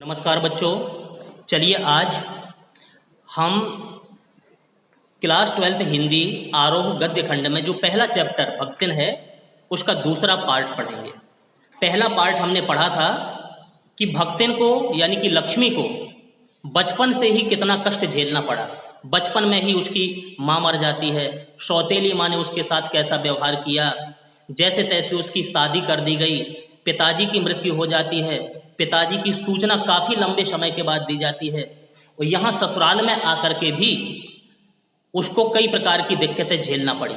नमस्कार बच्चों। चलिए आज हम क्लास 12th हिंदी आरोह गद्य खंड में जो पहला चैप्टर भक्तिन है उसका दूसरा पार्ट पढ़ेंगे। पहला पार्ट हमने पढ़ा था कि भक्तिन को यानी कि लक्ष्मी को बचपन से ही कितना कष्ट झेलना पड़ा। बचपन में ही उसकी माँ मर जाती है, सौतेली माँ ने उसके साथ कैसा व्यवहार किया, जैसे तैसे उसकी शादी कर दी गई, पिताजी की मृत्यु हो जाती है, पिताजी की सूचना काफी लंबे समय के बाद दी जाती है और यहाँ ससुराल में आकर के भी उसको कई प्रकार की दिक्कतें झेलना पड़ी।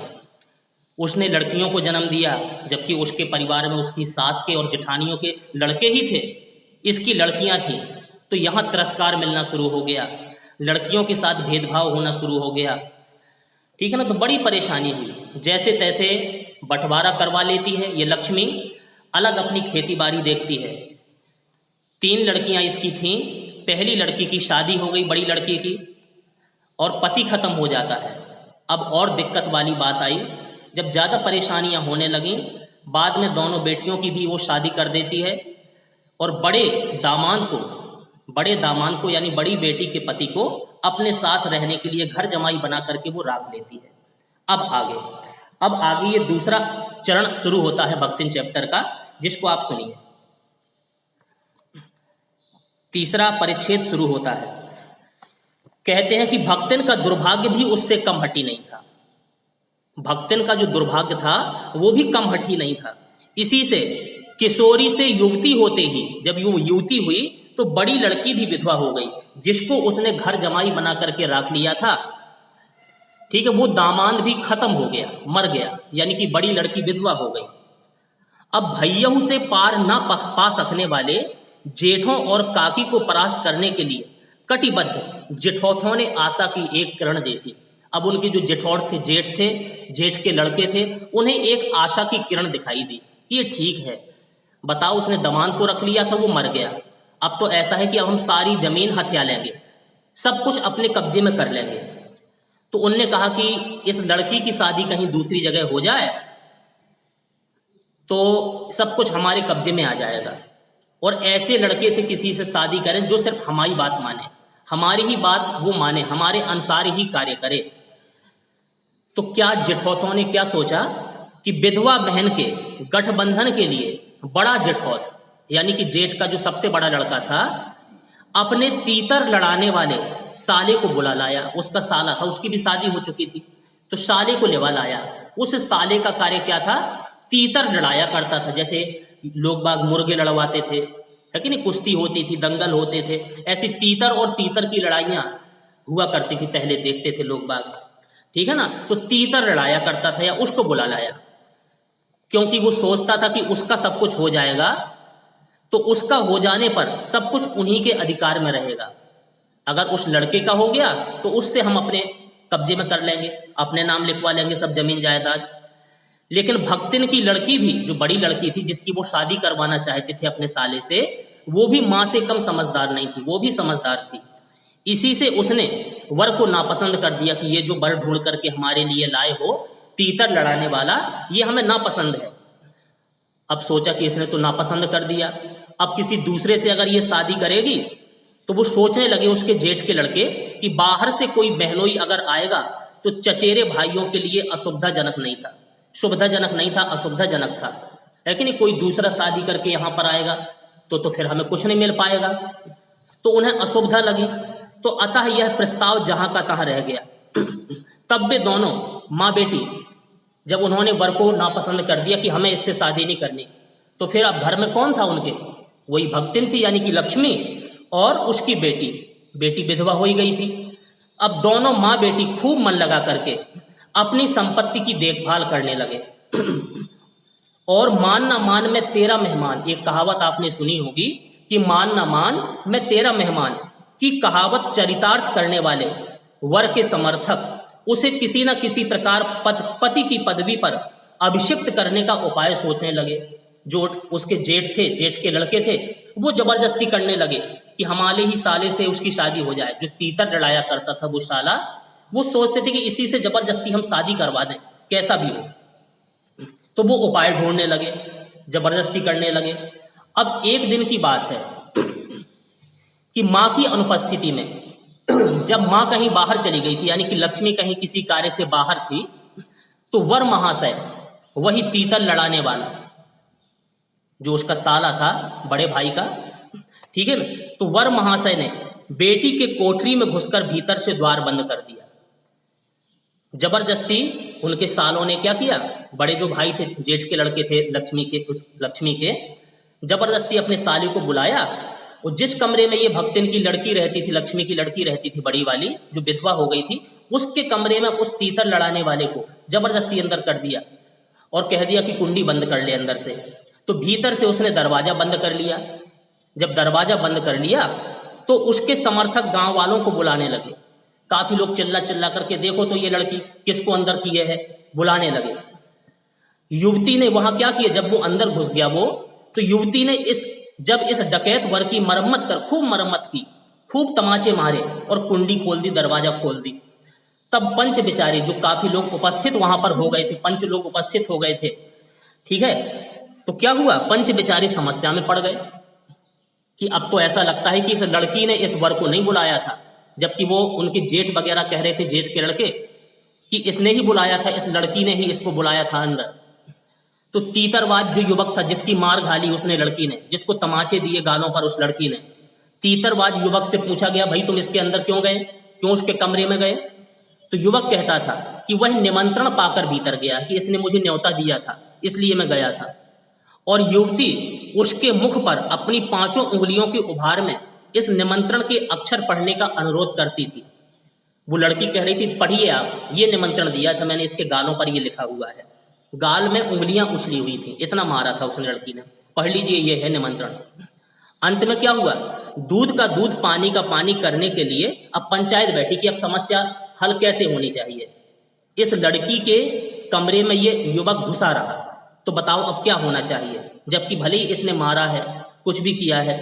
उसने लड़कियों को जन्म दिया जबकि उसके परिवार में उसकी सास के और जेठानियों के लड़के ही थे, इसकी लड़कियां थीं। तो यहाँ तिरस्कार मिलना शुरू हो गया, लड़कियों के साथ भेदभाव होना शुरू हो गया, ठीक है ना। तो बड़ी परेशानी हुई। जैसे तैसे बंटवारा करवा लेती है ये लक्ष्मी, अलग अपनी खेती बाड़ी देखती है। 3 लड़कियां इसकी थीं। पहली लड़की की शादी हो गई, बड़ी लड़की की, और पति खत्म हो जाता है। अब और दिक्कत वाली बात आई, जब ज़्यादा परेशानियां होने लगीं, बाद में दोनों बेटियों की भी वो शादी कर देती है और बड़े दामाद को यानी बड़ी बेटी के पति को अपने साथ रहने के लिए घर जमाई बना करके वो रख लेती है। अब आगे ये दूसरा चरण शुरू होता है भक्तिन चैप्टर का, जिसको आप सुनिए। तीसरा परिच्छेद शुरू होता है। कहते हैं कि भक्तिन का दुर्भाग्य भी उससे कम हटी नहीं था। भक्तिन का जो दुर्भाग्य था वो भी कम हटी नहीं था। इसी से किशोरी से युवती होते ही जब वो युवती हुई तो बड़ी लड़की भी विधवा हो गई, जिसको उसने घर जमाई बना करके रख लिया था, ठीक है। वो दामाद भी खत्म हो गया, मर गया, यानी कि बड़ी लड़की विधवा हो गई। अब भैया से पार ना पा सकने वाले जेठों और काकी को परास्त करने के लिए कटिबद्ध जेठौठों ने आशा की एक किरण देखी। अब उनके जो जेठौठ थे, जेठ के लड़के थे, उन्हें एक आशा की किरण दिखाई दी कि ये ठीक है, बताओ उसने दामाद को रख लिया था, वो मर गया, अब तो ऐसा है कि अब हम सारी जमीन हथिया लेंगे, सब कुछ अपने कब्जे में कर लेंगे। तो उनने कहा कि इस लड़की की शादी कहीं दूसरी जगह हो जाए तो सब कुछ हमारे कब्जे में आ जाएगा, और ऐसे लड़के से किसी से शादी करें जो सिर्फ हमारी बात माने, हमारी ही बात वो माने, हमारे अनुसार ही कार्य करे। तो क्या जेठौतों ने क्या सोचा कि विधवा बहन के गठबंधन के लिए बड़ा जेठौत यानी कि जेठ का जो सबसे बड़ा लड़का था, अपने तीतर लड़ाने वाले साले को बुला लाया। उसका साला था, उसकी भी शादी हो चुकी थी, तो साले को लेवा लाया। उस साले का कार्य क्या था, तीतर लड़ाया करता था। जैसे लोग बाग मुर्गे लड़वाते थे, है कि नहीं, कुश्ती होती थी, दंगल होते थे, ऐसी तीतर और तीतर की लड़ाइयाँ हुआ करती थी, पहले देखते थे लोग बाग, ठीक है ना। तो तीतर लड़ाया करता था या उसको बुला लाया, क्योंकि वो सोचता था कि उसका सब कुछ हो जाएगा तो उसका हो जाने पर सब कुछ उन्हीं के अधिकार में रहेगा। अगर उस लड़के का हो गया तो उससे हम अपने कब्जे में कर लेंगे, अपने नाम लिखवा लेंगे सब जमीन जायदाद। लेकिन भक्तिन की लड़की भी, जो बड़ी लड़की थी जिसकी वो शादी करवाना चाहते थे अपने साले से, वो भी माँ से कम समझदार नहीं थी, वो भी समझदार थी। इसी से उसने वर को नापसंद कर दिया कि ये जो वर ढूंढ करके हमारे लिए लाए हो, तीतर लड़ाने वाला, ये हमें नापसंद है। अब सोचा कि इसने तो नापसंद कर दिया, अब किसी दूसरे से अगर ये शादी करेगी तो वो सोचने लगे उसके जेठ के लड़के कि बाहर से कोई बहनोई अगर आएगा तो चचेरे भाइयों के लिए असुविधाजनक नहीं था, सुविधाजनक नहीं था, असुविधाजनक था, है कि नहीं। कोई दूसरा शादी करके यहाँ पर आएगा तो फिर हमें कुछ नहीं मिल पाएगा, तो उन्हें असुविधा लगी। तो अतः यह प्रस्ताव जहां का तहां रह गया। तब वे दोनों माँ बेटी जब उन्होंने वर को नापसंद कर दिया कि हमें इससे शादी नहीं करनी, तो फिर अब घर में कौन था उनके, वही भक्तिन थी यानी कि लक्ष्मी, और उसकी बेटी विधवा हो ही गई थी। अब दोनों माँ बेटी खूब मन लगा करके अपनी संपत्ति की देखभाल करने लगे। और मान ना मान मैं तेरा मेहमान, एक कहावत आपने सुनी होगी कि मान ना मान मैं तेरा मेहमान की कहावत चरितार्थ करने वाले वर के समर्थक उसे किसी न किसी प्रकार पति की पदवी पर अभिषिक्त करने का उपाय सोचने लगे। जो उसके जेठ के लड़के थे, वो जबरदस्ती करने लगे कि हमारे ही साले से उसकी शादी हो जाए। जो तीतर लड़ाया करता था वो साला, वो सोचते थे कि इसी से जबरदस्ती हम शादी करवा दें, कैसा भी हो। तो वो उपाय ढूंढने लगे, जबरदस्ती करने लगे। अब एक दिन की बात है, कि माँ की अनुपस्थिति में जब माँ कहीं बाहर चली गई थी, यानी कि लक्ष्मी कहीं किसी कार्य से बाहर थी, तो वर महाशय, वही तीतर लड़ाने वाला जो उसका साला था बड़े भाई का, ठीक है ना, तो वर महाशय ने बेटी के कोठरी में घुसकर भीतर से द्वार बंद कर दिया। जबरदस्ती उनके सालों ने क्या किया, बड़े जो भाई थे, जेठ के लड़के थे लक्ष्मी के, जबरदस्ती अपने साली को बुलाया, और जिस कमरे में ये भक्तिन की लड़की रहती थी, लक्ष्मी की लड़की रहती थी बड़ी वाली, जो विधवा हो गई थी, उसके कमरे में उस तीतर लड़ाने वाले को जबरदस्ती अंदर कर दिया और कह दिया कि कुंडी बंद कर ले अंदर से। तो भीतर से उसने दरवाजा बंद कर लिया। जब दरवाजा बंद कर लिया तो उसके समर्थक गांव वालों को बुलाने लगे। काफी लोग चिल्ला चिल्ला करके, देखो तो ये लड़की किसको अंदर किए है, बुलाने लगे। युवती ने वहां क्या किया, जब वो अंदर घुस गया वो, तो युवती ने जब इस डकैत वर की खूब मरम्मत की, खूब तमाचे मारे और कुंडी खोल दी, दरवाजा खोल दी। तब पंच बेचारे, जो काफी लोग उपस्थित वहां पर हो गए थे, पंच लोग उपस्थित हो गए थे, ठीक है, तो क्या हुआ, पंच बेचारे समस्या में पड़ गए कि अब तो ऐसा लगता है कि इस लड़की ने इस वर को नहीं बुलाया था, जबकि वो उनके जेठ वगैरह कह रहे थे, जेठ के लड़के, कि इसने ही बुलाया था, इस लड़की ने ही इसको बुलाया था अंदर। तो तीतरवाद जो युवक था, जिसकी मार घाली उसने लड़की ने, जिसको तमाचे दिए गालों पर उस लड़की ने, तीतरवाद युवक से पूछा गया, भाई तुम इसके अंदर क्यों गए, क्यों उसके कमरे में गए? तो युवक कहता था कि वह निमंत्रण पाकर भीतर गया, कि इसने मुझे न्योता दिया था इसलिए मैं गया था। और युवती उसके मुख पर अपनी 5 उंगलियों के उभार में इस निमंत्रण के अक्षर पढ़ने का अनुरोध करती थी। वो लड़की कह रही थी, पढ़िए आप, ये निमंत्रण दिया था मैंने, इसके गालों पर ये लिखा हुआ है। गाल में उंगलियां उछली हुई थी, इतना मारा था उसने लड़की ने, पढ़ लीजिए ये है निमंत्रण। अंत में क्या हुआ, दूध का दूध पानी का पानी करने के लिए अब पंचायत बैठी कि अब समस्या हल कैसे होनी चाहिए। इस लड़की के कमरे में ये युवक घुसा रहा, तो बताओ अब क्या होना चाहिए, जबकि भले ही इसने मारा है, कुछ भी किया है।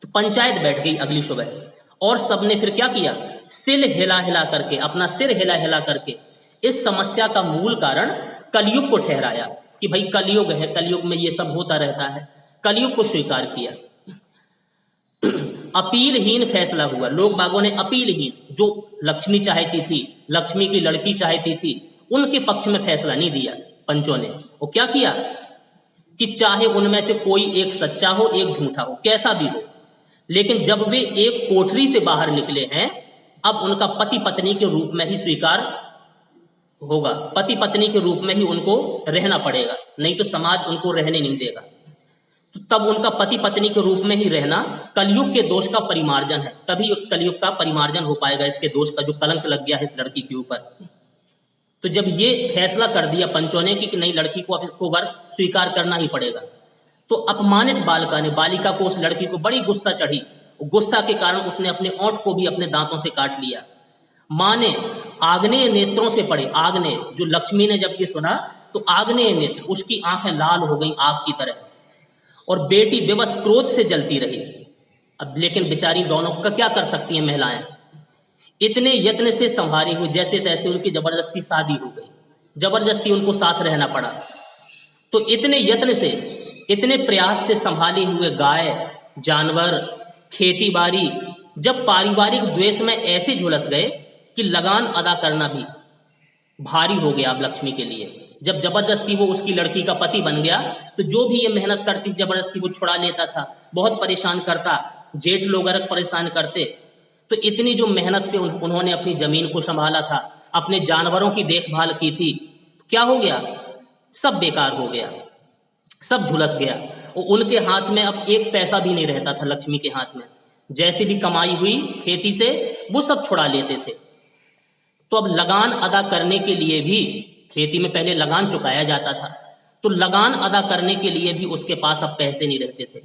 तो पंचायत बैठ गई अगली सुबह, और सबने फिर क्या किया, सिर हिला हिला करके, अपना सिर हिला हिला करके इस समस्या का मूल कारण कलयुग को ठहराया कि भाई कलयुग है, कलयुग में ये सब होता रहता है। कलयुग को स्वीकार किया। अपीलहीन फैसला हुआ। लोग बागों ने अपीलहीन, जो लक्ष्मी चाहती थी, लक्ष्मी की लड़की चाहती थी, उनके पक्ष में फैसला नहीं दिया पंचों ने। वो क्या किया कि चाहे उनमें से कोई एक सच्चा हो, एक झूठा हो, कैसा भी हो, लेकिन जब वे एक कोठरी से बाहर निकले हैं, अब उनका पति पत्नी के रूप में ही स्वीकार होगा, पति पत्नी के रूप में ही उनको रहना पड़ेगा, नहीं तो समाज उनको रहने नहीं देगा। तो तब उनका पति पत्नी के रूप में ही रहना कलयुग के दोष का परिमार्जन है, तभी कलयुग का परिमार्जन हो पाएगा, इसके दोष का जो कलंक लग गया है इस लड़की के ऊपर। तो जब ये फैसला कर दिया पंचों ने कि नहीं, लड़की को अब इसको वर स्वीकार करना ही पड़ेगा, तो अपमानित बालिका को, उस लड़की को बड़ी गुस्सा चढ़ी। गुस्सा के कारण उसने अपने ओंठ को भी अपने दांतों से काट लिया। माँ ने आग्नेय नेत्रों से पढ़े, आग्नेय, जो लक्ष्मी ने जब ये सुना तो आग्नेय नेत्र, उसकी आंखें लाल हो गई आग की तरह, और बेटी बेबस क्रोध से जलती रही। अब लेकिन बेचारी दोनों का क्या कर सकती हैं महिलाएं, इतने यत्न से संभाली हुई, जैसे तैसे उनकी जबरदस्ती शादी हो गई, जबरदस्ती उनको साथ रहना पड़ा। तो इतने यत्न से, इतने प्रयास से संभाले हुए गाय, जानवर, खेती बाड़ी, जब पारिवारिक द्वेष में ऐसे झुलस गए कि लगान अदा करना भी भारी हो गया अब लक्ष्मी के लिए। जब जबरदस्ती वो उसकी लड़की का पति बन गया, तो जो भी ये मेहनत करती जबरदस्ती वो छुड़ा लेता था, बहुत परेशान करता, जेठ लोग अगर परेशान करते। तो इतनी जो मेहनत से उन्होंने अपनी जमीन को संभाला था, अपने जानवरों की देखभाल की थी, क्या हो गया, सब बेकार हो गया, सब झुलस गया। और उनके हाथ में अब एक पैसा भी नहीं रहता था, लक्ष्मी के हाथ में जैसे भी कमाई हुई खेती से वो सब छुड़ा लेते थे। तो अब लगान अदा करने के लिए भी, खेती में पहले लगान चुकाया जाता था, तो लगान अदा करने के लिए भी उसके पास अब पैसे नहीं रहते थे।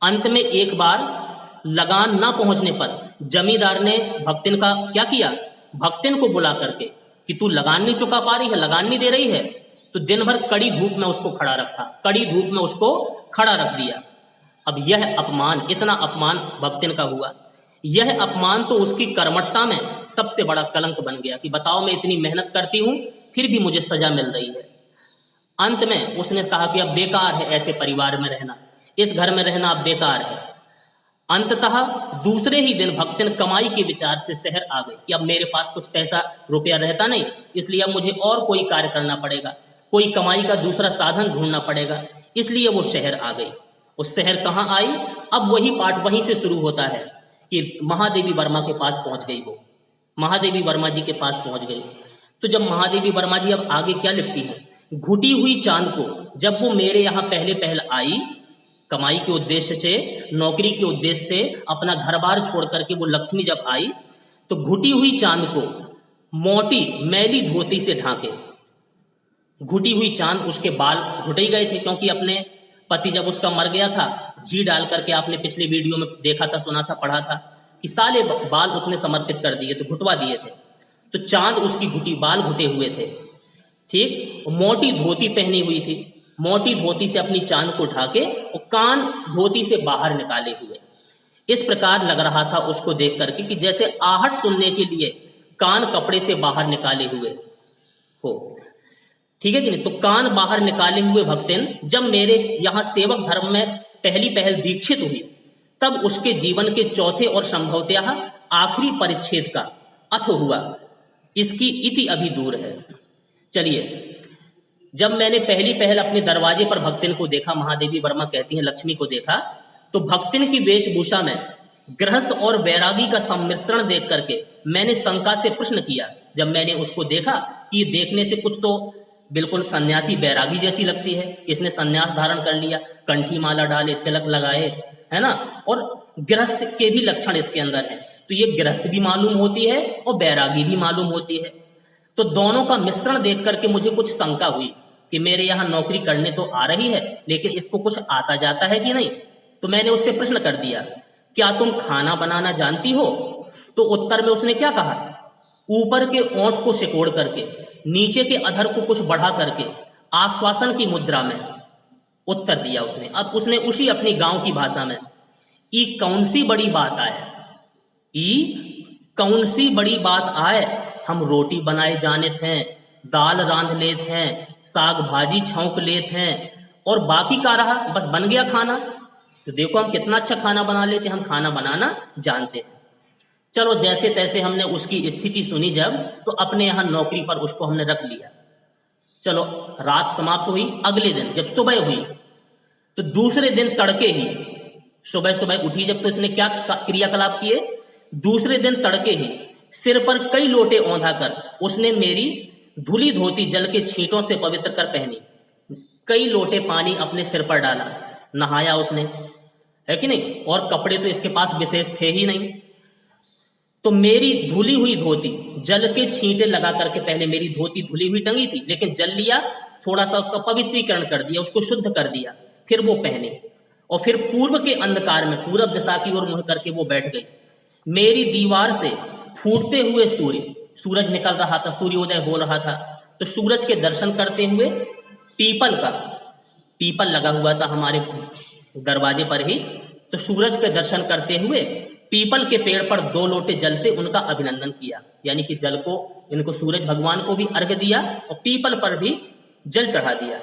अंत में एक बार लगान ना पहुंचने पर जमींदार ने भक्तिन का क्या किया, भक्तिन को बुला करके कि तू लगान नहीं चुका पा रही है, लगान नहीं दे रही है, तो दिन भर कड़ी धूप में उसको खड़ा रखा, कड़ी धूप में उसको खड़ा रख दिया। अब यह अपमान, इतना अपमान भक्तिन का हुआ, यह अपमान तो उसकी कर्मठता में सबसे बड़ा कलंक बन गया कि बताओ मैं इतनी मेहनत करती हूं फिर भी मुझे सजा मिल रही है। अंत में उसने कहा कि अब बेकार है ऐसे परिवार में रहना, इस घर में रहना अब बेकार है। अंततः दूसरे ही दिन भक्तिन कमाई के विचार से शहर आ गई कि अब मेरे पास कुछ पैसा रुपया रहता नहीं, इसलिए अब मुझे और कोई कार्य करना पड़ेगा, कोई कमाई का दूसरा साधन ढूंढना पड़ेगा। इसलिए वो शहर आ गई। उस शहर कहाँ आई? अब वही पाठ वहीं से शुरू होता है कि महादेवी वर्मा के पास पहुंच गई। वो महादेवी वर्मा जी के पास पहुंच गई। तो जब महादेवी वर्मा जी अब आगे क्या लिखती है, घुटी हुई चांद को जब वो मेरे यहाँ पहले आई, कमाई के उद्देश्य से, नौकरी के उद्देश्य से अपना घर बार छोड़ करके वो लक्ष्मी जब आई, तो घुटी हुई चांद को मोटी मैली धोती से ढांके। घुटी हुई चांद, उसके बाल घुटे गए थे क्योंकि अपने पति जब उसका मर गया था, घी डाल करके, आपने पिछले वीडियो में देखा था, सुना था, पढ़ा था कि साले बाल उसने समर्पित कर दिए थे, घुटवा दिए थे। तो चांद उसकी घुटी, बाल घुटे हुए थे, ठीक, मोटी धोती पहनी हुई थी, मोटी धोती से अपनी चांद को ढाके और कान धोती से बाहर निकाले हुए। इस प्रकार लग रहा था उसको देख करके कि जैसे आहट सुनने के लिए कान कपड़े से बाहर निकाले हुए हो, ठीक है कि नहीं। तो कान बाहर निकाले हुए भक्तिन जब मेरे यहाँ सेवक धर्म में पहल दीक्षित हुई, तब उसके जीवन के चौथे और संभवतः आखिरी परिच्छेद का अथ हुआ। इसकी इति अभी दूर है। चलिए, जब मैंने पहल अपने दरवाजे पर भक्तिन को देखा, महादेवी वर्मा कहती हैं, लक्ष्मी को देखा, तो भक्तिन की वेशभूषा में गृहस्थ और वैरागी का सम्मिश्रण देख करके मैंने शंका से प्रश्न किया। जब मैंने उसको देखा कि ये देखने से कुछ तो बिल्कुल सन्यासी बैरागी जैसी लगती है, इसने सन्यास धारण कर लिया, कंठी माला डाले, तिलक लगाए, है ना, और गृहस्थ के भी लक्षण इसके अंदर है, तो ये गृहस्थ भी मालूम होती है और बैरागी भी मालूम होती है। तो दोनों का मिश्रण देख करके मुझे कुछ शंका हुई कि मेरे यहाँ नौकरी करने तो आ रही है, लेकिन इसको कुछ आता जाता है कि नहीं। तो मैंने उससे प्रश्न कर दिया, क्या तुम खाना बनाना जानती हो? तो उत्तर में उसने क्या कहा, ऊपर के ओंठ को सिकोड़ करके, नीचे के अधर को कुछ बढ़ा करके आश्वासन की मुद्रा में उत्तर दिया उसने। अब उसने उसी अपनी गांव की भाषा में, ई कौन सी बड़ी बात आए, ई कौन सी बड़ी बात आए, हम रोटी बनाए जानेत हैं, दाल रांध लेत हैं, साग भाजी छौंक लेत हैं, और बाकी का रहा बस बन गया खाना। तो देखो हम कितना अच्छा खाना बना लेते हैं, हम खाना बनाना जानते हैं। चलो, जैसे तैसे हमने उसकी स्थिति सुनी जब, तो अपने यहाँ नौकरी पर उसको हमने रख लिया। चलो, रात समाप्त हुई। अगले दिन जब सुबह हुई, तो दूसरे दिन तड़के ही, सुबह उठी जब, तो इसने क्या क्रियाकलाप किए, दूसरे दिन तड़के ही सिर पर कई लोटे औंधा कर उसने मेरी धुली धोती जल के छींटों से पवित्र कर पहनी। कई लोटे पानी अपने सिर पर डाला, नहाया उसने, है कि नहीं, और कपड़े तो इसके पास विशेष थे ही नहीं। तो मेरी धुली हुई धोती जल के छींटे लगा करके, पहले मेरी धोती धुली हुई टंगी थी, लेकिन जल लिया, थोड़ा सा उसका पवित्रीकरण कर दिया, उसको शुद्ध कर दिया, फिर वो पहने, और फिर पूर्व के अंधकार में पूरब दिशा की ओर मुंह करके वो बैठ गई। मेरी दीवार से फूटते हुए सूरज निकल रहा था, सूर्योदय हो रहा था, तो सूरज के दर्शन करते हुए पीपल लगा हुआ था हमारे दरवाजे पर ही, तो सूरज के दर्शन करते हुए पीपल के पेड़ पर 2 लोटे जल से उनका अभिनंदन किया, यानी कि जल को, इनको सूरज भगवान को भी अर्घ्य दिया और पीपल पर भी जल चढ़ा दिया।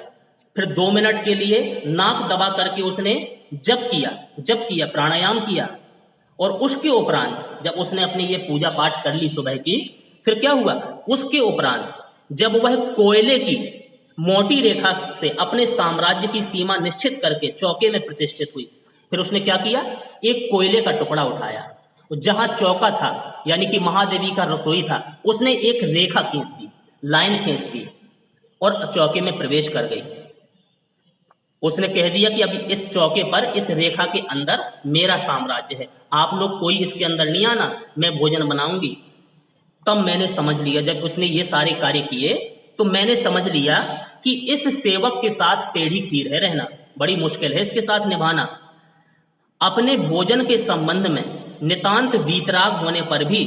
फिर 2 मिनट के लिए नाक दबा करके उसने जप किया, प्राणायाम किया, और उसके उपरांत जब उसने अपनी ये पूजा पाठ कर ली सुबह की, फिर क्या हुआ, उसके उपरांत जब वह कोयले की मोटी रेखा से अपने साम्राज्य की सीमा निश्चित करके चौके में प्रतिष्ठित हुई, फिर उसने क्या किया, एक कोयले का टुकड़ा उठाया, जहां चौका था यानी कि महादेवी का रसोई था, उसने एक रेखा खींच दी, लाइन खींच दी और चौके में प्रवेश कर गई। उसने कह दिया कि अभी इस चौके पर, इस रेखा के अंदर मेरा साम्राज्य है, आप लोग कोई इसके अंदर नहीं आना, मैं भोजन बनाऊंगी। तब मैंने समझ लिया, जब उसने ये सारे कार्य किए, तो मैंने समझ लिया कि इस सेवक के साथ टेढ़ी खीर है रहना, बड़ी मुश्किल है इसके साथ निभाना। अपने भोजन के संबंध में नितांत वीतराग होने पर भी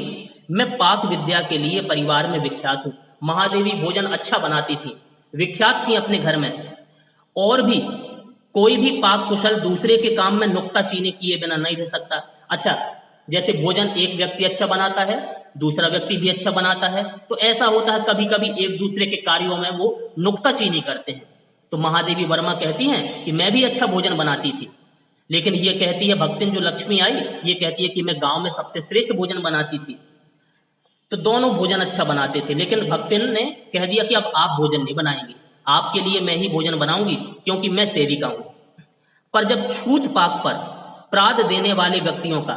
मैं पाक विद्या के लिए परिवार में विख्यात हूँ। महादेवी भोजन अच्छा बनाती थी, विख्यात थी अपने घर में, और भी कोई भी पाक कुशल दूसरे के काम में नुक्ताचीनी किए बिना नहीं रह सकता। अच्छा, जैसे भोजन एक व्यक्ति अच्छा बनाता है, दूसरा व्यक्ति भी अच्छा बनाता है, तो ऐसा होता है कभी कभी एक दूसरे के कार्यों में वो नुक्ताचीनी करते हैं। तो महादेवी वर्मा कहती हैं कि मैं भी अच्छा भोजन बनाती थी, लेकिन ये कहती है भक्तिन, जो लक्ष्मी आई, ये कहती है कि मैं गांव में सबसे श्रेष्ठ भोजन बनाती थी। तो दोनों भोजन अच्छा बनाते थे, लेकिन भक्तिन ने कह दिया कि अब आप भोजन नहीं बनाएंगे, आपके लिए मैं ही भोजन बनाऊंगी, क्योंकि मैं सेविका हूं। पर जब छूत पाक पर प्राद देने वाले व्यक्तियों का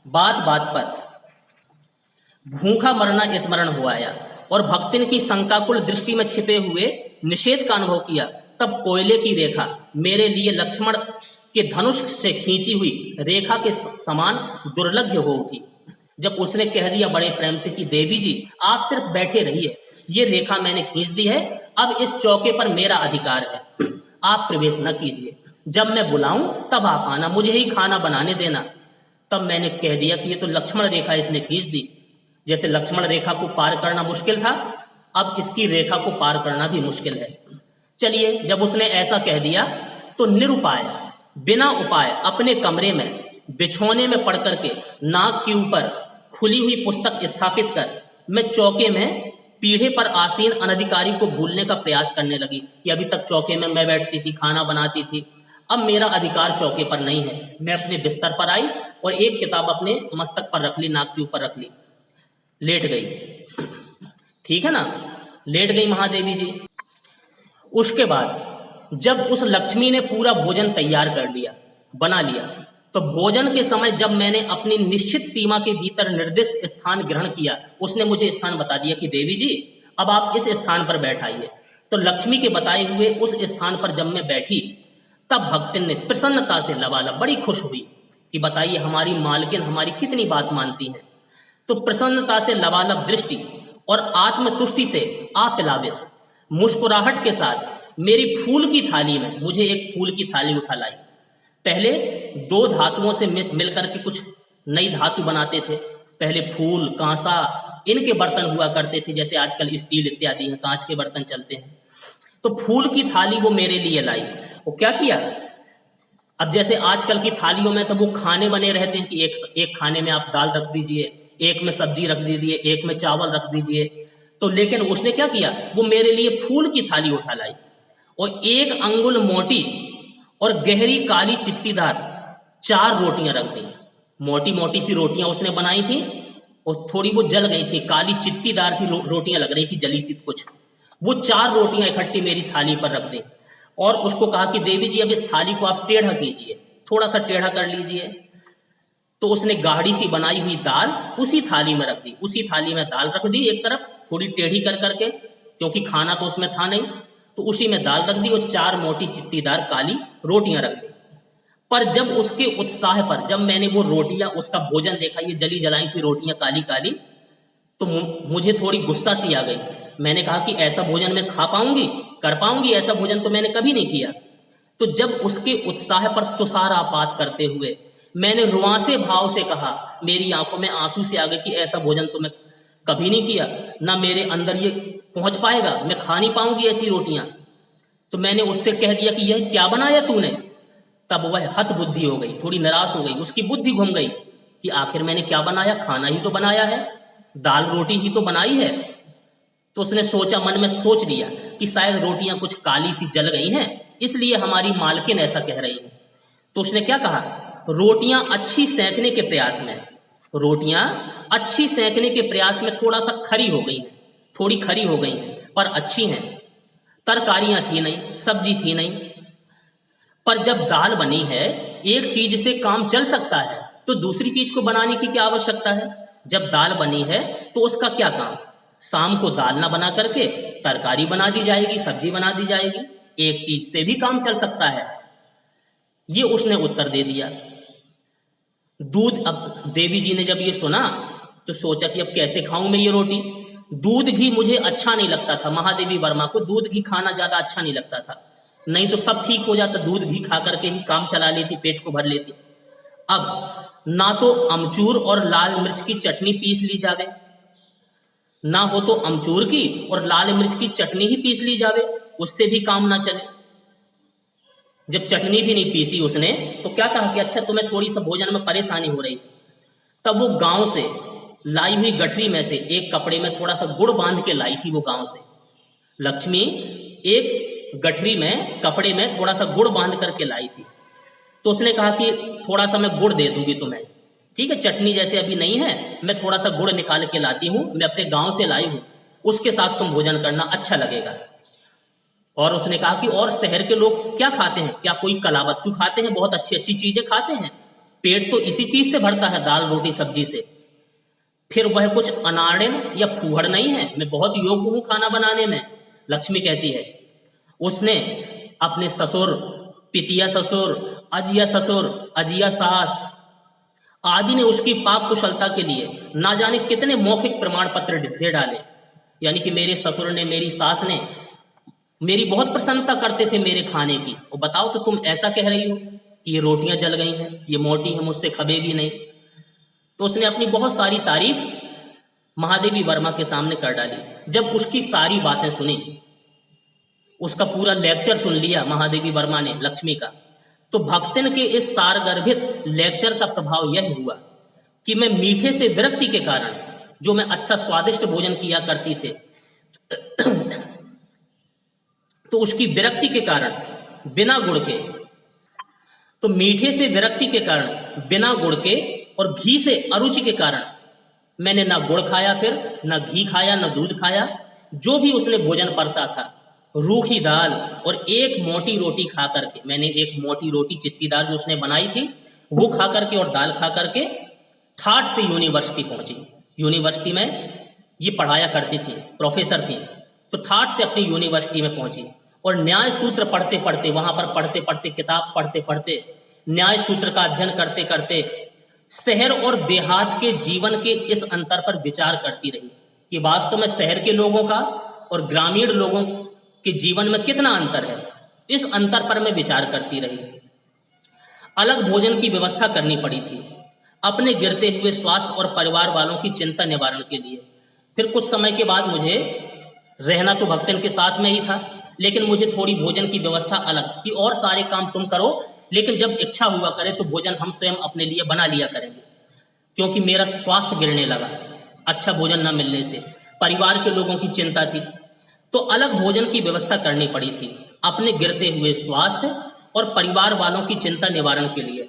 बात बात पर भूखा मरना स्मरण हो आया और भक्तिन की शंकाकुल दृष्टि में छिपे हुए निषेध का अनुभव किया, तब कोयले की रेखा मेरे लिए लक्ष्मण के धनुष से खींची हुई रेखा के समान दुर्लभ हो उठी। जब उसने कह दिया बड़े प्रेम से कि देवी जी आप सिर्फ बैठे रहिए, ये रेखा मैंने खींच दी है, अब इस चौके पर मेरा अधिकार है, आप प्रवेश न कीजिए, जब मैं बुलाऊं तब आप आना, मुझे ही खाना बनाने देना। तब मैंने कह दिया कि ये तो लक्ष्मण रेखा इसने खींच दी। जैसे लक्ष्मण रेखा को पार करना मुश्किल था, अब इसकी रेखा को पार करना भी मुश्किल है। चलिए, जब उसने ऐसा कह दिया तो निरुपाय बिना उपाय अपने कमरे में बिछौने में पड़ करके नाक के ऊपर खुली हुई पुस्तक स्थापित कर मैं चौके में पीढ़े पर आसीन अनधिकारी को भूलने का प्रयास करने लगी कि अभी तक चौके में मैं बैठती थी, खाना बनाती थी, अब मेरा अधिकार चौके पर नहीं है। मैं अपने बिस्तर पर आई और एक किताब अपने मस्तक पर रख ली, नाक के ऊपर रख ली, लेट गई। ठीक है ना, लेट गई महादेवी जी। उसके बाद जब उस लक्ष्मी ने पूरा भोजन तैयार कर लिया, बना लिया, तो भोजन के समय जब मैंने अपनी निश्चित सीमा के भीतर निर्दिष्ट स्थान ग्रहण किया, उसने मुझे स्थान बता दिया कि देवी जी अब आप इस स्थान पर बैठाइए। तो लक्ष्मी के बताए हुए उस स्थान पर जब मैं बैठी, तब भक्तिन ने प्रसन्नता से लबालब बड़ी खुश हुई कि बताइए हमारी मालकिन हमारी कितनी बात मानती है। तो प्रसन्नता से लबालब दृष्टि और आत्मतुष्टि से आप्लावित मुस्कुराहट के साथ मेरी फूल की थाली में मुझे एक फूल की थाली उठा लाई। पहले दो धातुओं से मिलकर के कुछ नई धातु बनाते थे, पहले फूल, कांसा, इनके बर्तन हुआ करते थे, जैसे आजकल स्टील इत्यादि हैं, कांच के बर्तन चलते हैं। तो फूल की थाली वो मेरे लिए लाई। वो क्या किया, अब जैसे आजकल की थालियों में तो वो खाने बने रहते हैं कि एक खाने में आप दाल रख दीजिए, एक में सब्जी रख दीजिए, एक में चावल रख दीजिए। तो लेकिन उसने क्या किया, वो मेरे लिए फूल की थाली उठा लाई और 1 अंगुल मोटी और गहरी काली चित्तीदार 4 रोटियां रख दी। मोटी मोटी सी रोटियां उसने बनाई थी और थोड़ी वो जल गई थी, काली चित्तीदार सी रोटियां लग रही थी, जली सी कुछ। वो 4 रोटियां इकट्ठी मेरी थाली पर रख दी और उसको कहा कि देवी जी अब इस थाली को आप टेढ़ा कीजिए, थोड़ा सा टेढ़ा कर लीजिए। तो उसने गाढ़ी सी बनाई हुई दाल उसी थाली में रख दी, उसी थाली में दाल रख दी एक तरफ, थोड़ी टेढ़ी कर करके, क्योंकि खाना तो उसमें था नहीं, तो उसी में दाल रख दी और 4 मोटी चित्तीदार काली रोटियां रख दी। पर जब उसके उत्साह पर, जब मैंने वो रोटियां, उसका भोजन देखा, ये जली जलाई सी रोटियां काली काली, तो मुझे थोड़ी गुस्सा सी आ गई। मैंने कहा कि ऐसा भोजन मैं खा पाऊंगी, कर पाऊंगी, ऐसा भोजन तो मैंने कभी नहीं किया। तो जब उसके उत्साह पर तुषारापात करते हुए मैंने रुआंसे भाव से कहा, मेरी आंखों में आंसू से आ गए कि ऐसा भोजन तो मैं कभी नहीं किया, ना मेरे अंदर ये पहुंच पाएगा, मैं खा नहीं पाऊंगी ऐसी रोटियां। तो मैंने उससे कह दिया कि यह क्या बनाया तूने। तब वह हत बुद्धि हो गई, थोड़ी निराश हो गई, उसकी बुद्धि घूम गई कि आखिर मैंने क्या बनाया, खाना ही तो बनाया है, दाल रोटी ही तो बनाई है। तो उसने सोचा, मन में सोच लिया कि शायद रोटियां कुछ काली सी जल गई हैं, इसलिए हमारी मालकिन ऐसा कह रही है। तो उसने क्या कहा, रोटियां अच्छी सेंकने के प्रयास में, रोटियां अच्छी सेंकने के प्रयास में थोड़ा सा खरी हो गई हैं, थोड़ी खरी हो गई हैं, पर अच्छी हैं। तरकारियां थी नहीं, सब्जी थी नहीं, पर जब दाल बनी है, एक चीज से काम चल सकता है तो दूसरी चीज को बनाने की क्या आवश्यकता है। जब दाल बनी है तो उसका क्या काम, शाम को दाल ना बना करके तरकारी बना दी जाएगी, सब्जी बना दी जाएगी, एक चीज से भी काम चल सकता है। ये उसने उत्तर दे दिया। दूध, अब देवी जी ने जब ये सुना तो सोचा कि अब कैसे खाऊं मैं ये रोटी। दूध घी मुझे अच्छा नहीं लगता था, महादेवी वर्मा को दूध घी खाना ज्यादा अच्छा नहीं लगता था, नहीं तो सब ठीक हो जाता, दूध घी खा करके ही काम चला लेती, पेट को भर लेती। अब ना तो अमचूर और लाल मिर्च की चटनी पीस ली जावे, ना हो तो अमचूर की और लाल मिर्च की चटनी ही पीस ली जावे, उससे भी काम ना चले। जब चटनी भी नहीं पीसी उसने तो क्या कहा कि अच्छा तुम्हें थोड़ी सा भोजन में परेशानी हो रही। तब वो गांव से लाई हुई गठरी में से एक कपड़े में थोड़ा सा गुड़ बांध के लाई थी। वो गांव से लक्ष्मी एक गठरी में, कपड़े में थोड़ा सा गुड़ बांध करके लाई थी। तो उसने कहा कि थोड़ा सा मैं गुड़ दे दूंगी तुम्हें, ठीक है, चटनी जैसे अभी नहीं है, मैं थोड़ा सा गुड़ निकाल के लाती हूँ, मैं अपने गांव से लाई हूँ, उसके साथ तुम भोजन करना, अच्छा लगेगा। और उसने कहा कि और शहर के लोग क्या खाते हैं, क्या कोई कलाबत्तू खाते हैं, बहुत अच्छी अच्छी चीजें खाते हैं, पेट तो इसी चीज से भरता है, दाल रोटी सब्जी से। फिर वह कुछ अनाड़िन या फूहड़ नहीं है, मैं बहुत योग्य हूं खाना बनाने में, लक्ष्मी कहती है। उसने अपने ससुर, पितिया ससुर, अजिया ससुर, अजिया सास आदि ने उसकी पाक कुशलता के लिए ना जाने कितने मौखिक प्रमाण पत्र दे डाले। यानी कि मेरे ससुर ने, मेरी सास ने मेरी बहुत प्रसन्नता करते थे मेरे खाने की। और बताओ तो तुम ऐसा कह रही हो कि ये रोटियां जल गई हैं, ये मोटी है, मुझसे खबेगी नहीं। तो उसने अपनी बहुत सारी तारीफ महादेवी वर्मा के सामने कर डाली। जब उसकी सारी बातें सुनी, उसका पूरा लेक्चर सुन लिया महादेवी वर्मा ने लक्ष्मी का, तो भक्तिन के इस सारगर्भित लेक्चर का प्रभाव यह हुआ कि मैं मीठे से विरक्ति के कारण, जो मैं अच्छा स्वादिष्ट भोजन किया करती थे, तो उसकी विरक्ति के कारण बिना गुड़ के, तो मीठे से विरक्ति के कारण बिना गुड़ के और घी से अरुचि के कारण मैंने ना गुड़ खाया, फिर ना घी खाया, ना दूध खाया। जो भी उसने भोजन परसा था, रूखी दाल और एक मोटी रोटी खा करके, मैंने एक मोटी रोटी चित्तीदार जो उसने बनाई थी वो खा करके और दाल खा करके ठाठ से यूनिवर्सिटी पहुंची। यूनिवर्सिटी में ये पढ़ाया करती थी, प्रोफेसर थी, तो ठाठ से अपनी यूनिवर्सिटी में पहुंची और न्याय सूत्र पढ़ते पढ़ते, वहां पर पढ़ते पढ़ते, किताब पढ़ते पढ़ते, न्याय सूत्र का अध्ययन करते करते शहर और देहात के जीवन के इस अंतर पर विचार करती रही कि वास्तव में शहर के लोगों का और ग्रामीण लोगों के जीवन में कितना अंतर है। इस अंतर पर मैं विचार करती रही। अलग भोजन की व्यवस्था करनी पड़ी थी अपने गिरते हुए स्वास्थ्य और परिवार वालों की चिंता निवारण के लिए। फिर कुछ समय के बाद मुझे रहना तो भक्तन के साथ में ही था, लेकिन मुझे थोड़ी भोजन की व्यवस्था अलग कि और सारे काम तुम करो, लेकिन जब इच्छा हुआ करे तो भोजन हम स्वयं अपने लिए बना लिया करेंगे। क्योंकि मेरा स्वास्थ्य गिरने लगा अच्छा भोजन न मिलने से, परिवार के लोगों की चिंता थी, तो अलग भोजन की व्यवस्था करनी पड़ी थी अपने गिरते हुए स्वास्थ्य और परिवार वालों की चिंता निवारण के लिए।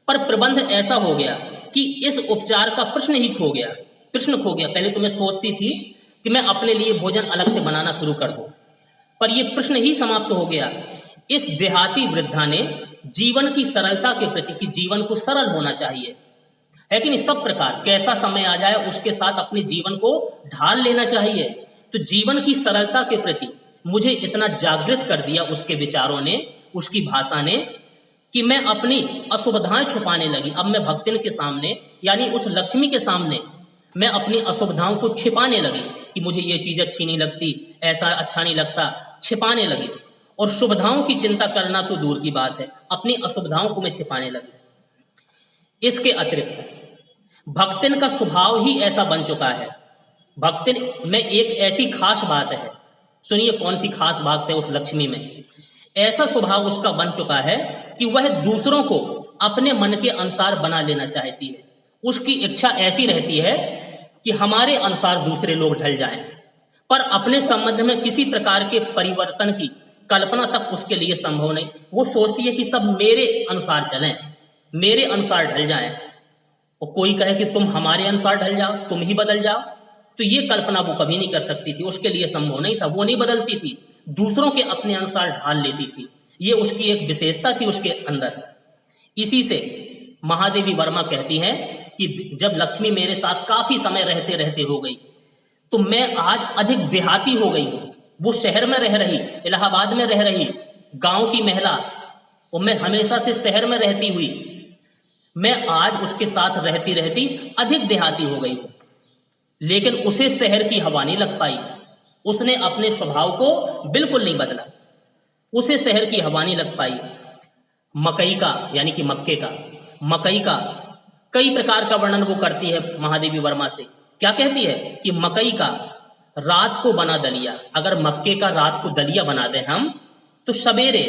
पर प्रबंध ऐसा हो गया कि इस उपचार का प्रश्न खो गया। पहले तो मैं सोचती थी कि मैं अपने लिए भोजन अलग से बनाना शुरू कर दूं, पर यह प्रश्न ही समाप्त हो गया। इस देहाती वृद्धा ने जीवन की सरलता के प्रति, कि जीवन को सरल होना चाहिए, है कि नहीं, सब प्रकार कैसा समय आ जाए उसके साथ अपने जीवन को ढाल लेना चाहिए। तो जीवन की सरलता के प्रति मुझे इतना जागृत कर दिया उसके विचारों ने, उसकी भाषा ने, कि मैं अपनी असुविधाएं छुपाने लगी। अब मैं भक्तिन के सामने, यानी उस लक्ष्मी के सामने, मैं अपनी असुविधाओं को छिपाने लगी कि मुझे ये चीज अच्छी नहीं लगती, ऐसा अच्छा नहीं लगता, छिपाने लगी। और सुविधाओं की चिंता करना तो दूर की बात है, अपनी असुविधाओं को मैं छिपाने लगी। इसके अतिरिक्त भक्तिन का स्वभाव ही ऐसा बन चुका है, भक्तिन में एक ऐसी खास बात है, सुनिए कौन सी खास बात है उस लक्ष्मी में। ऐसा स्वभाव उसका बन चुका है कि वह दूसरों को अपने मन के अनुसार बना लेना चाहती है। उसकी इच्छा ऐसी रहती है कि हमारे अनुसार दूसरे लोग ढल जाएं, पर अपने संबंध में किसी प्रकार के परिवर्तन की कल्पना तक उसके लिए संभव नहीं। वो सोचती है कि सब मेरे अनुसार चलें, मेरे अनुसार ढल जाएं, और कोई कहे कि तुम हमारे अनुसार ढल जाओ, तुम ही बदल जाओ, तो ये कल्पना वो कभी नहीं कर सकती थी, उसके लिए संभव नहीं था। वो नहीं बदलती थी, दूसरों के अपने अनुसार ढाल लेती थी। ये उसकी एक विशेषता थी उसके अंदर। इसी से महादेवी वर्मा कहती हैं कि जब लक्ष्मी मेरे साथ काफी समय रहते रहते हो गई, तो मैं आज अधिक देहाती हो गई हूं। वो शहर में रह रही, इलाहाबाद में रह रही, गांव की महिला, और मैं हमेशा से शहर में रहती हुई, मैं आज उसके साथ रहती रहती अधिक देहाती हो गई हूं। लेकिन उसे शहर की हवा नहीं लग पाई, उसने अपने स्वभाव को बिल्कुल नहीं बदला, उसे शहर की हवा नहीं लग पाई। मकई का, यानी कि मक्के का, मकई का कई प्रकार का वर्णन वो करती है महादेवी वर्मा से। क्या कहती है कि मकई का रात को बना दलिया, अगर मक्के का रात को दलिया बना दें हम, तो सवेरे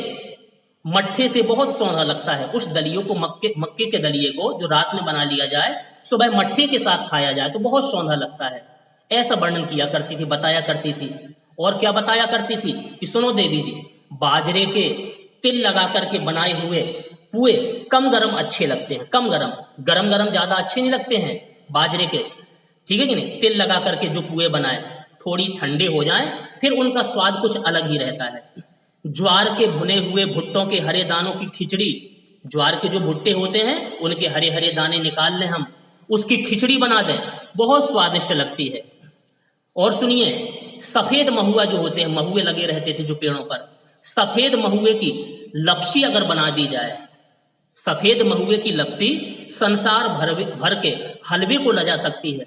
मट्ठे से बहुत सौंधा लगता है। उस दलियों को, मक्के के दलिए को जो रात में बना लिया जाए, सुबह मट्ठे के साथ खाया जाए तो बहुत सौंधा लगता है। ऐसा वर्णन किया करती थी, बताया करती थी। और क्या बताया करती थी कि सुनो देवी जी, बाजरे के तिल लगा करके बनाए हुए पुए कम गरम अच्छे लगते हैं, कम गरम, गरम गरम ज्यादा अच्छे नहीं लगते हैं बाजरे के, ठीक है कि नहीं। तिल लगा करके जो पुए बनाए, थोड़ी ठंडे हो जाएं, फिर उनका स्वाद कुछ अलग ही रहता है। ज्वार के भुने हुए भुट्टों के हरे दानों की खिचड़ी, ज्वार के जो भुट्टे होते हैं उनके हरे हरे दाने निकाल लें हम, उसकी खिचड़ी बना दें, बहुत स्वादिष्ट लगती है। और सुनिए, सफेद महुआ जो होते हैं, महुए लगे रहते थे जो पेड़ों पर, सफेद महुए की लपसी अगर बना दी जाए, सफेद महुए की लपसी संसार भर के हलवे को लजा सकती है।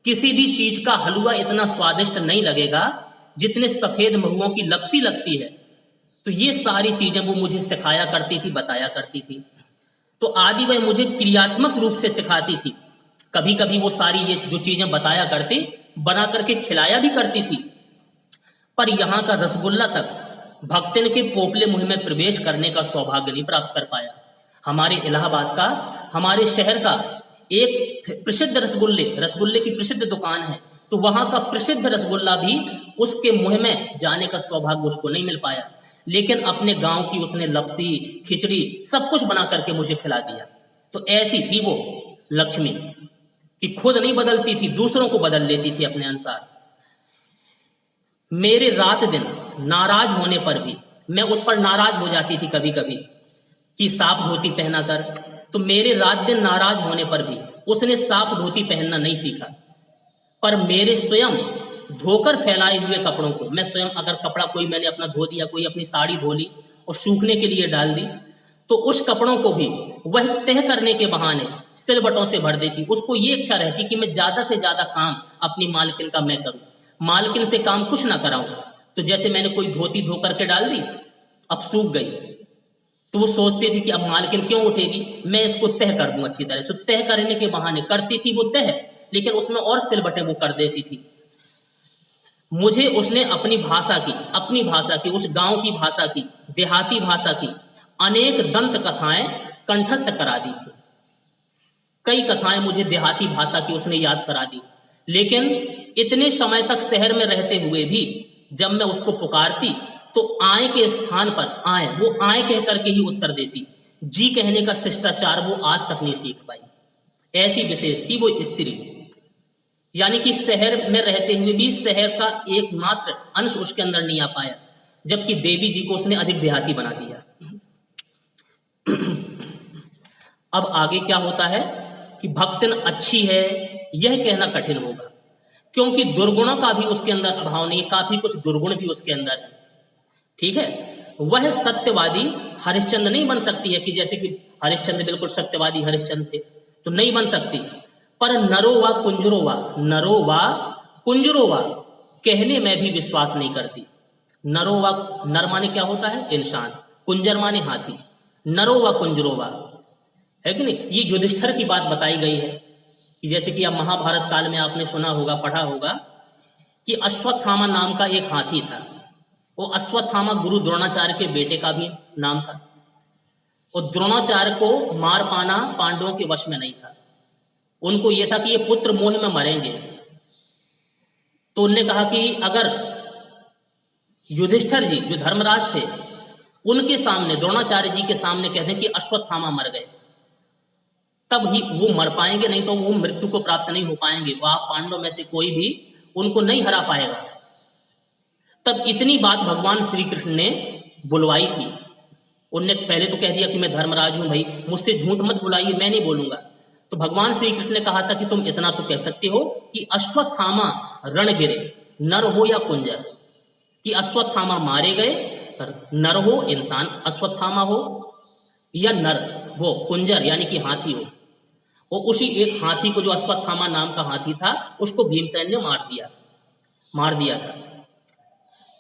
किसी भी चीज का हलवा इतना स्वादिष्ट नहीं लगेगा जितने सफेद महुओं की लपसी लगती है। तो ये सारी चीजें वो मुझे सिखाया करती थी, बताया करती थी। तो आदि वह मुझे क्रियात्मक रूप से सिखाती थी। कभी कभी वो सारी ये जो चीजें बताया करती, बना करके खिलाया भी करती थी। पर यहाँ का रसगुल्ला तक भक्तिन के पोपले मुंह में प्रवेश करने का सौभाग्य नहीं प्राप्त कर पाया। हमारे इलाहाबाद का, हमारे शहर का एक प्रसिद्ध रसगुल्ले की प्रसिद्ध दुकान है, तो वहां का प्रसिद्ध रसगुल्ला भी उसके मुंह में जाने का सौभाग्य उसको नहीं मिल पाया। लेकिन अपने गांव की उसने लपसी, खिचड़ी सब कुछ बना करके मुझे खिला दिया। तो ऐसी थी वो लक्ष्मी कि खुद नहीं बदलती थी, दूसरों को बदल लेती थी अपने अनुसार। मेरे रात दिन नाराज होने पर भी, मैं उस पर नाराज हो जाती थी कभी कभी कि साफ धोती पहना कर, तो मेरे रात दिन नाराज होने पर भी उसने साफ धोती पहनना नहीं सीखा। पर मेरे स्वयं धोकर फैलाए हुए कपड़ों को, मैं स्वयं अगर कपड़ा कोई मैंने अपना धो दिया, कोई अपनी साड़ी धो ली और सूखने के लिए डाल दी, तो उस कपड़ों को भी वह तह करने के बहाने सिलबटों से भर देती। उसको ये इच्छा रहती कि मैं ज्यादा से ज्यादा काम अपनी मालकिन का मैं करूं, मालकिन से काम कुछ ना कराऊं। तो जैसे मैंने कोई धोती धो करके डाल दी, अब सूख गई, तो वो सोचती थी कि अब मालकिन क्यों उठेगी, मैं इसको तह कर दूं अच्छी तरह से। तह करने के बहाने करती थी वो तह, लेकिन उसमें और सिलबटे वो कर देती थी। मुझे उसने अपनी भाषा की, उस गांव की भाषा की, देहाती भाषा की अनेक दंत कथाएं कंठस्थ करा दी थी। कई कथाएं मुझे देहाती भाषा की उसने याद करा दी। लेकिन इतने समय तक शहर में रहते हुए भी जब मैं उसको पुकारती तो आए के स्थान पर आए, वो आए कह करके ही उत्तर देती। जी कहने का शिष्टाचार वो आज तक नहीं सीख पाई। ऐसी विशेष थी वो स्त्री। यानी कि शहर में रहते हुए भी शहर का एकमात्र अंश उसके अंदर नहीं आ पाया, जबकि देवी जी को उसने अधिक देहाती बना दिया। अब आगे क्या होता है कि भक्तिन अच्छी है यह कहना कठिन होगा, क्योंकि दुर्गुणों का भी उसके अंदर अभाव नहीं, काफी कुछ दुर्गुण भी उसके अंदर है। ठीक है, वह सत्यवादी हरिश्चंद्र नहीं बन सकती है कि जैसे कि हरिश्चंद्र बिल्कुल सत्यवादी हरिश्चंद्र थे, तो नहीं बन सकती। पर नरो व कुंजरो व कहने में भी विश्वास नहीं करती। नरो व, नर माने क्या होता है? इंसान। कुंजर माने हाथी। नरो व कुंजरो व, है कि नहीं? ये युधिष्ठिर की बात बताई गई है कि जैसे कि अब महाभारत काल में आपने सुना होगा, पढ़ा होगा कि अश्वत्थामा नाम का एक हाथी था। वो अश्वत्थामा गुरु द्रोणाचार्य के बेटे का भी नाम था, और द्रोणाचार्य को मार पाना पांडवों के वश में नहीं था। उनको यह था कि ये पुत्र मोह में मरेंगे, तो उनने कहा कि अगर युधिष्ठिर जी जो धर्मराज थे उनके सामने, द्रोणाचार्य जी के सामने कह दें कि अश्वत्थामा मर गए, तब ही वो मर पाएंगे, नहीं तो वो मृत्यु को प्राप्त नहीं हो पाएंगे। वह पांडवों में से कोई भी उनको नहीं हरा पाएगा। तब इतनी बात भगवान श्री कृष्ण ने बुलवाई थी। उनने पहले तो कह दिया कि मैं धर्मराज हूं भाई, मुझसे झूठ मत बुलाइए, मैं नहीं बोलूंगा। तो भगवान श्री कृष्ण ने कहा था कि तुम इतना तो कह सकते हो कि अश्वत्थामा रण गिरे, नर हो या कुंजर, कि अश्वत्थामा मारे गए, नर हो इंसान अश्वत्थामा हो, या नर वो कुंजर यानी कि हाथी हो। वो उसी एक हाथी को, जो अश्वत्थामा नाम का हाथी था, उसको भीमसेन ने मार दिया था।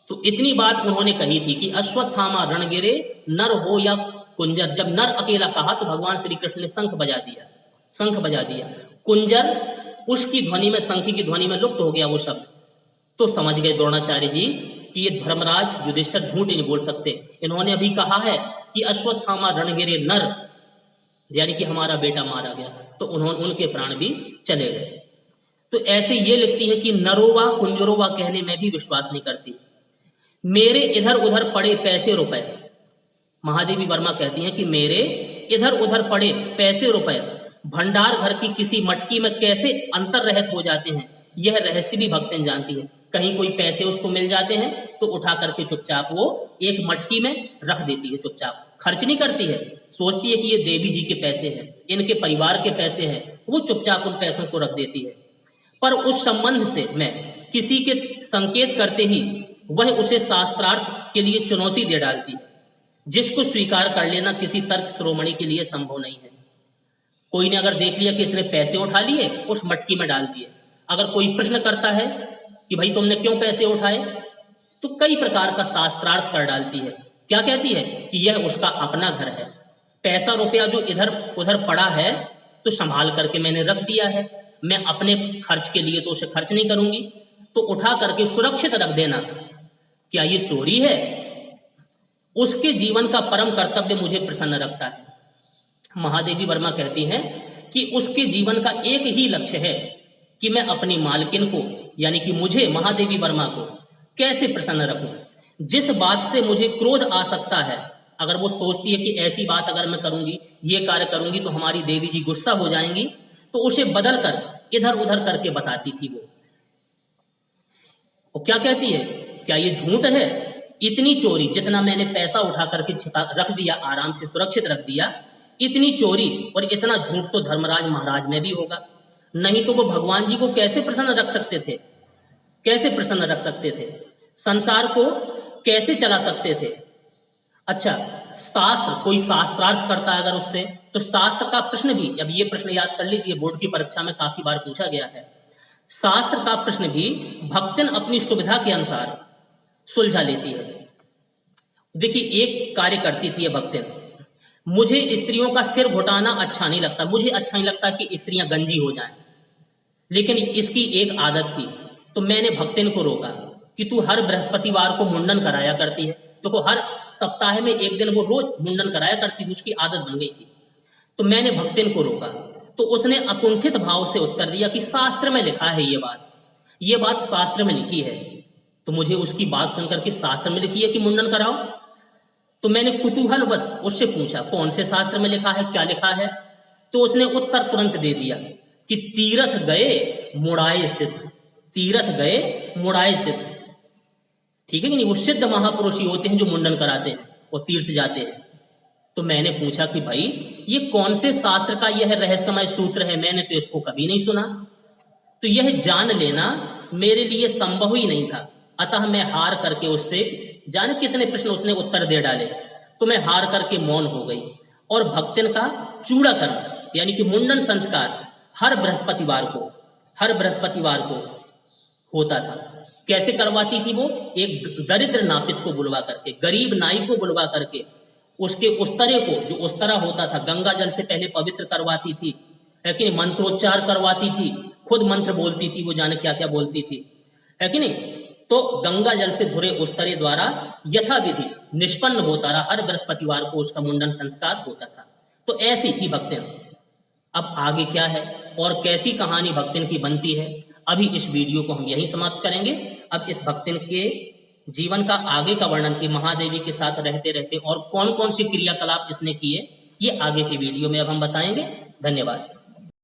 तो इतनी बात उन्होंने कही थी कि अश्वत्थामा रण गिरे, नर हो या कुंजर। जब नर अकेला कहा तो भगवान श्री कृष्ण ने शंख बजा दिया। कुंजर उसकी ध्वनि में, शंख की ध्वनि में लुप्त हो गया वो शब्द। तो समझ गए द्रोणाचार्य जी कि ये धर्मराज युधिष्ठिर झूठ ही नहीं बोल सकते। इन्होंने अभी कहा है कि अश्वत्थामा रण गिरे नर, यानी कि हमारा बेटा मारा गया, तो उनके प्राण भी चले गए। तो ऐसे ये लिखती है कि नरोवा कुंजरोवा कहने में भी विश्वास नहीं करती। मेरे इधर उधर पड़े पैसे रुपए, महादेवी वर्मा कहती हैं कि मेरे इधर उधर पड़े पैसे रुपए भंडार घर की किसी मटकी में कैसे अंतर्रहित हो जाते हैं, यह रहस्य भी भक्तिन जानती है। कहीं कोई पैसे उसको मिल जाते हैं तो उठा करके चुपचाप वो एक मटकी में रख देती है, चुपचाप खर्च नहीं करती है, सोचती है कि ये देवी जी के पैसे हैं, इनके परिवार के पैसे हैं, वो चुपचाप उन पैसों को रख देती है। पर उस संबंध से मैं किसी के संकेत करते ही वह उसे शास्त्रार्थ के लिए चुनौती दे डालती है, जिसको स्वीकार कर लेना किसी तर्क श्रोमणी के लिए संभव नहीं है। कोई ने अगर देख लिया कि इसने पैसे उठा लिए, उस मटकी में डाल दिए, अगर कोई प्रश्न करता है कि भाई तुमने क्यों पैसे उठाए, तो कई प्रकार का शास्त्रार्थ कर डालती है। क्या कहती है कि यह उसका अपना घर है, पैसा रुपया जो इधर उधर पड़ा है तो संभाल करके मैंने रख दिया है, मैं अपने खर्च के लिए तो उसे खर्च नहीं करूंगी, तो उठा करके सुरक्षित रख देना, क्या ये चोरी है? उसके जीवन का परम कर्तव्य मुझे प्रसन्न रखता है। महादेवी वर्मा कहती हैं कि उसके जीवन का एक ही लक्ष्य है कि मैं अपनी मालकिन को, यानी कि मुझे, महादेवी वर्मा को कैसे प्रसन्न रखूं। जिस बात से मुझे क्रोध आ सकता है, अगर वो सोचती है कि ऐसी बात अगर मैं करूंगी, ये कार्य करूंगी तो हमारी देवी जी गुस्सा हो जाएंगी, तो उसे बदल कर इधर उधर करके बताती थी वो। और क्या कहती है, क्या ये झूठ है? इतनी चोरी, जितना मैंने पैसा उठा करके रख दिया, आराम से सुरक्षित रख दिया, इतनी चोरी और इतना झूठ तो धर्मराज महाराज में भी होगा, नहीं तो वो भगवान जी को कैसे प्रसन्न रख सकते थे, कैसे प्रसन्न रख सकते थे, संसार को कैसे चला सकते थे। अच्छा, शास्त्र, कोई शास्त्रार्थ करता है अगर उससे, तो शास्त्र का प्रश्न भी, अब ये प्रश्न याद कर लीजिए, बोर्ड की परीक्षा में काफी बार पूछा गया है, शास्त्र का प्रश्न भी भक्तिन अपनी सुविधा के अनुसार सुलझा लेती है। देखिए, एक कार्य करती थी ये भक्तिन, मुझे स्त्रियों का सिर घुटाना अच्छा नहीं लगता, मुझे अच्छा नहीं लगता कि स्त्रियां गंजी हो जाएं, लेकिन इसकी एक आदत थी, तो मैंने भक्तिन को रोका कि तू हर बृहस्पतिवार को मुंडन कराया करती है, तो हर सप्ताह में एक दिन वो रोज मुंडन कराया करती थी, उसकी आदत बन गई थी। तो मैंने भक्तिन को रोका, तो उसने अकुंठित भाव से उत्तर दिया कि शास्त्र में लिखा है ये बात शास्त्र में लिखी है। तो मुझे उसकी बात सुनकर के शास्त्र में लिखी है कि मुंडन कराओ, तो मैंने कुतूहल बस उससे पूछा कौन से शास्त्र में लिखा है, क्या लिखा है, तो उसने उत्तर तुरंत दे दिया कि तीर्थ गए मुड़ाए सिद्ध, तीर्थ गए मुड़ाए सिद्ध। ठीक है कि नहीं, वो सिद्ध महापुरुष ही होते हैं जो मुंडन कराते हैं और तीर्थ जाते हैं। तो मैंने पूछा कि भाई ये कौन से शास्त्र का यह रहस्यमय सूत्र है, मैंने तो इसको कभी नहीं सुना, तो यह जान लेना मेरे लिए संभव ही नहीं था। अतः मैं हार करके उससे, जाने कितने प्रश्न उसने उत्तर दे डाले, तो मैं हार करके मौन हो गई। और भक्तिन का चूड़ाकरण यानी कि मुंडन संस्कार हर बृहस्पतिवार को होता था। कैसे करवाती थी वो? एक दरिद्र नापित को बुलवा करके, गरीब नाई को बुलवा करके, उसके उस्तरे को, जो उस्तरा होता था, गंगा जल से पहले पवित्र करवाती थी, है कि नहीं, मंत्रोच्चार करवाती थी, खुद मंत्र बोलती थी, वो जाने क्या क्या बोलती थी, है कि नहीं। तो गंगा जल से धुरे उस्तरे द्वारा यथाविधि निष्पन्न होता रहा, हर बृहस्पतिवार को उसका मुंडन संस्कार होता था। तो ऐसी थी भक्तिन। अब आगे क्या है और कैसी कहानी भक्तिन की बनती है, अभी इस वीडियो को हम यहीं समाप्त करेंगे। अब इस भक्तिन के जीवन का आगे का वर्णन, कि महादेवी के साथ रहते रहते और कौन कौन सी क्रियाकलाप इसने किए, ये आगे के वीडियो में अब हम बताएंगे। धन्यवाद।